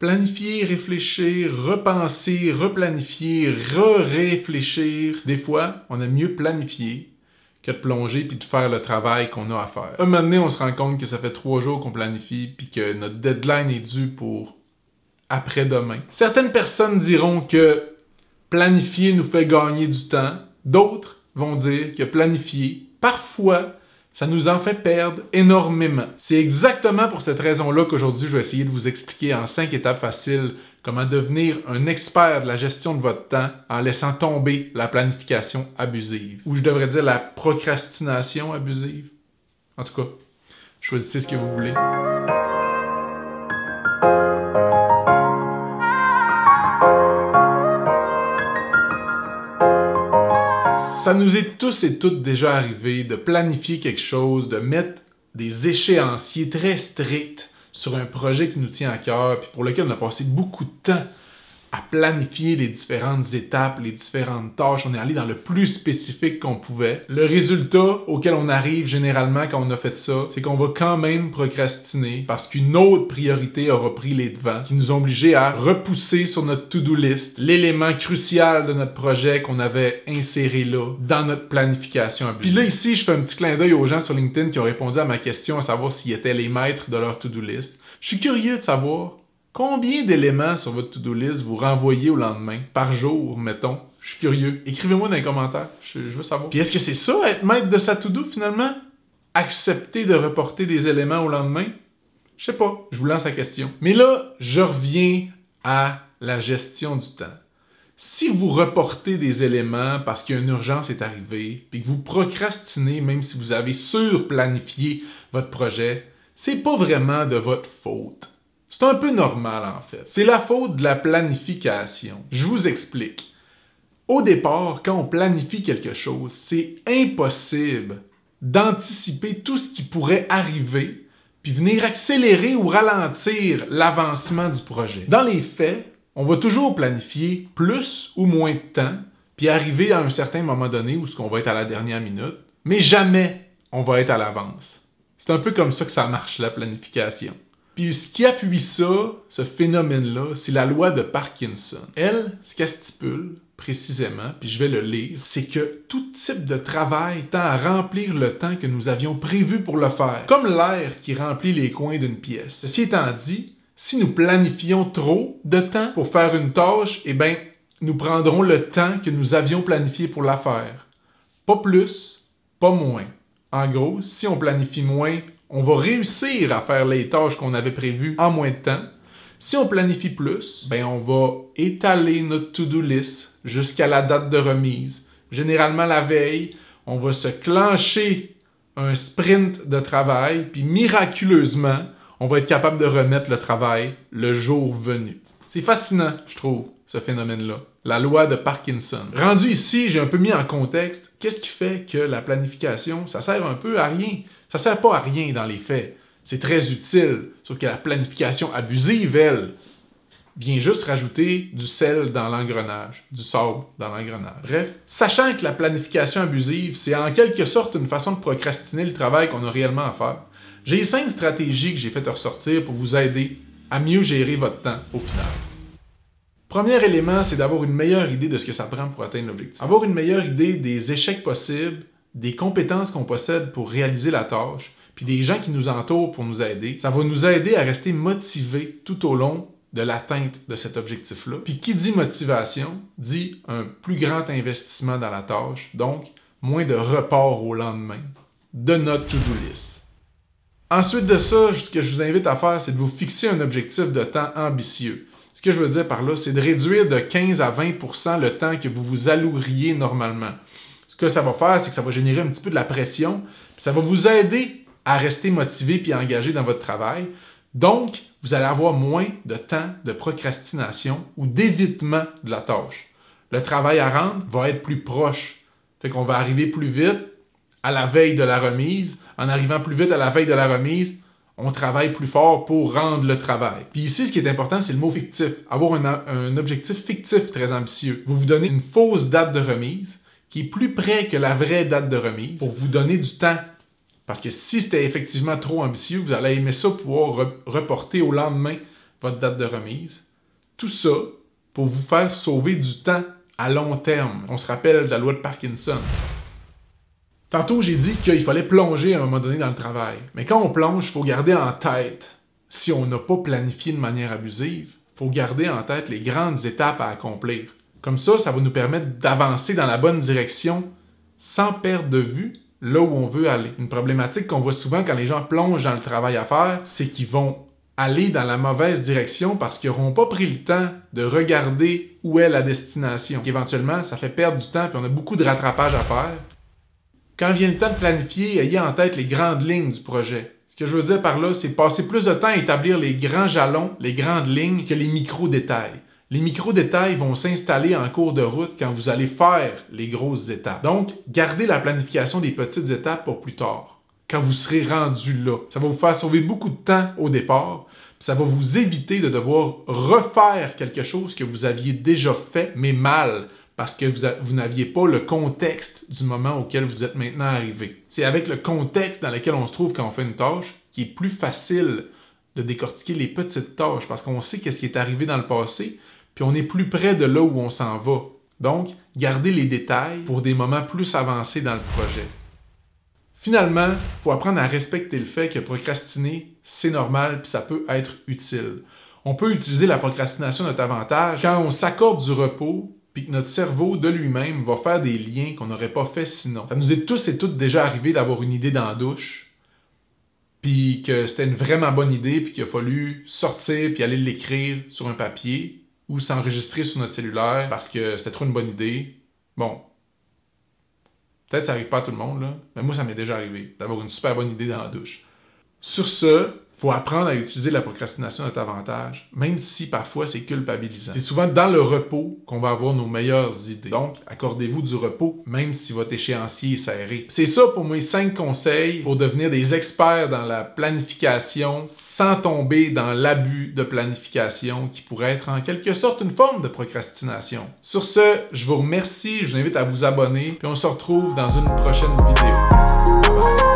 Planifier, réfléchir, repenser, replanifier, re-réfléchir. Des fois, on aime mieux planifier que de plonger puis de faire le travail qu'on a à faire. Un moment donné, on se rend compte que ça fait 3 jours qu'on planifie puis que notre deadline est due pour après-demain. Certaines personnes diront que planifier nous fait gagner du temps. D'autres vont dire que planifier, parfois, ça nous en fait perdre énormément. C'est exactement pour cette raison-là qu'aujourd'hui, je vais essayer de vous expliquer en 5 étapes faciles comment devenir un expert de la gestion de votre temps en laissant tomber la planification abusive. Ou je devrais dire la procrastination abusive. En tout cas, choisissez ce que vous voulez. Ça nous est tous et toutes déjà arrivé de planifier quelque chose, de mettre des échéanciers très stricts sur un projet qui nous tient à cœur, puis pour lequel on a passé beaucoup de temps à planifier les différentes étapes, les différentes tâches. On est allé dans le plus spécifique qu'on pouvait. Le résultat auquel on arrive généralement quand on a fait ça, c'est qu'on va quand même procrastiner parce qu'une autre priorité aura pris les devants, qui nous ont obligés à repousser sur notre to-do list l'élément crucial de notre projet qu'on avait inséré là, dans notre planification abusive. Puis là, ici, je fais un petit clin d'œil aux gens sur LinkedIn qui ont répondu à ma question à savoir s'ils étaient les maîtres de leur to-do list. Je suis curieux de savoir combien d'éléments sur votre to-do list vous renvoyez au lendemain, par jour, mettons. Je suis curieux. Écrivez-moi dans les commentaires. Je veux savoir. Puis est-ce que c'est ça, être maître de sa to-do, finalement? Accepter de reporter des éléments au lendemain? Je sais pas. Je vous lance la question. Mais là, je reviens à la gestion du temps. Si vous reportez des éléments parce qu'une urgence est arrivée, puis que vous procrastinez, même si vous avez surplanifié votre projet, c'est pas vraiment de votre faute. C'est un peu normal, en fait. C'est la faute de la planification. Je vous explique. Au départ, quand on planifie quelque chose, c'est impossible d'anticiper tout ce qui pourrait arriver puis venir accélérer ou ralentir l'avancement du projet. Dans les faits, on va toujours planifier plus ou moins de temps puis arriver à un certain moment donné où on va être à la dernière minute, mais jamais on va être à l'avance. C'est un peu comme ça que ça marche, la planification. Puis ce qui appuie ça, ce phénomène-là, c'est la loi de Parkinson. Elle, ce qu'elle stipule précisément, puis je vais le lire, c'est que tout type de travail tend à remplir le temps que nous avions prévu pour le faire, comme l'air qui remplit les coins d'une pièce. Ceci étant dit, si nous planifions trop de temps pour faire une tâche, eh bien, nous prendrons le temps que nous avions planifié pour la faire. Pas plus, pas moins. En gros, si on planifie moins, on va réussir à faire les tâches qu'on avait prévues en moins de temps. Si on planifie plus, ben on va étaler notre to-do list jusqu'à la date de remise. Généralement, la veille, on va se clencher un sprint de travail, puis miraculeusement, on va être capable de remettre le travail le jour venu. C'est fascinant, je trouve, ce phénomène-là. La loi de Parkinson. Rendu ici, j'ai un peu mis en contexte qu'est-ce qui fait que la planification, ça sert un peu à rien. Ça sert pas à rien dans les faits. C'est très utile, sauf que la planification abusive, elle, vient juste rajouter du sel dans l'engrenage, du sable dans l'engrenage. Bref, sachant que la planification abusive, c'est en quelque sorte une façon de procrastiner le travail qu'on a réellement à faire, j'ai 5 stratégies que j'ai fait ressortir pour vous aider à mieux gérer votre temps au final. Premier élément, c'est d'avoir une meilleure idée de ce que ça prend pour atteindre l'objectif. Avoir une meilleure idée des échecs possibles, des compétences qu'on possède pour réaliser la tâche, puis des gens qui nous entourent pour nous aider, ça va nous aider à rester motivés tout au long de l'atteinte de cet objectif-là. Puis qui dit motivation, dit un plus grand investissement dans la tâche, donc moins de report au lendemain de notre to-do list. Ensuite de ça, ce que je vous invite à faire, c'est de vous fixer un objectif de temps ambitieux. Ce que je veux dire par là, c'est de réduire de 15 à 20% le temps que vous vous alloueriez normalement. Ce que ça va faire, c'est que ça va générer un petit peu de la pression, puis ça va vous aider à rester motivé puis engagé dans votre travail. Donc, vous allez avoir moins de temps de procrastination ou d'évitement de la tâche. Le travail à rendre va être plus proche. Fait qu'on va arriver plus vite à la veille de la remise. En arrivant plus vite à la veille de la remise, on travaille plus fort pour rendre le travail. Puis ici, ce qui est important, c'est le mot fictif. Avoir un objectif fictif très ambitieux. Vous vous donnez une fausse date de remise qui est plus près que la vraie date de remise pour vous donner du temps. Parce que si c'était effectivement trop ambitieux, vous allez aimer ça pouvoir reporter au lendemain votre date de remise. Tout ça pour vous faire sauver du temps à long terme. On se rappelle de la loi de Parkinson. Tantôt, j'ai dit qu'il fallait plonger à un moment donné dans le travail. Mais quand on plonge, il faut garder en tête, si on n'a pas planifié de manière abusive, il faut garder en tête les grandes étapes à accomplir. Comme ça va nous permettre d'avancer dans la bonne direction sans perdre de vue là où on veut aller. Une problématique qu'on voit souvent quand les gens plongent dans le travail à faire, c'est qu'ils vont aller dans la mauvaise direction parce qu'ils n'auront pas pris le temps de regarder où est la destination. Donc, éventuellement, ça fait perdre du temps et on a beaucoup de rattrapage à faire. Quand vient le temps de planifier, ayez en tête les grandes lignes du projet. Ce que je veux dire par là, c'est passer plus de temps à établir les grands jalons, les grandes lignes, que les micro-détails. Les micro-détails vont s'installer en cours de route quand vous allez faire les grosses étapes. Donc, gardez la planification des petites étapes pour plus tard, quand vous serez rendu là. Ça va vous faire sauver beaucoup de temps au départ, puis ça va vous éviter de devoir refaire quelque chose que vous aviez déjà fait, mais mal, parce que vous n'aviez pas le contexte du moment auquel vous êtes maintenant arrivé. C'est avec le contexte dans lequel on se trouve quand on fait une tâche qui est plus facile de décortiquer les petites tâches, parce qu'on sait qu'est-ce qui est arrivé dans le passé, puis on est plus près de là où on s'en va. Donc, gardez les détails pour des moments plus avancés dans le projet. Finalement, il faut apprendre à respecter le fait que procrastiner, c'est normal puis ça peut être utile. On peut utiliser la procrastination à notre avantage quand on s'accorde du repos puis que notre cerveau de lui-même va faire des liens qu'on n'aurait pas fait sinon. Ça nous est tous et toutes déjà arrivé d'avoir une idée dans la douche, puis que c'était une vraiment bonne idée puis qu'il a fallu sortir puis aller l'écrire sur un papier ou s'enregistrer sur notre cellulaire parce que c'était trop une bonne idée. Bon, peut-être que ça n'arrive pas à tout le monde, là, mais moi, ça m'est déjà arrivé d'avoir une super bonne idée dans la douche. Sur ce, il faut apprendre à utiliser la procrastination à notre avantage, même si parfois c'est culpabilisant. C'est souvent dans le repos qu'on va avoir nos meilleures idées. Donc, accordez-vous du repos, même si votre échéancier est serré. C'est ça pour mes 5 conseils pour devenir des experts dans la planification sans tomber dans l'abus de planification qui pourrait être en quelque sorte une forme de procrastination. Sur ce, je vous remercie, je vous invite à vous abonner, puis on se retrouve dans une prochaine vidéo. Bye bye.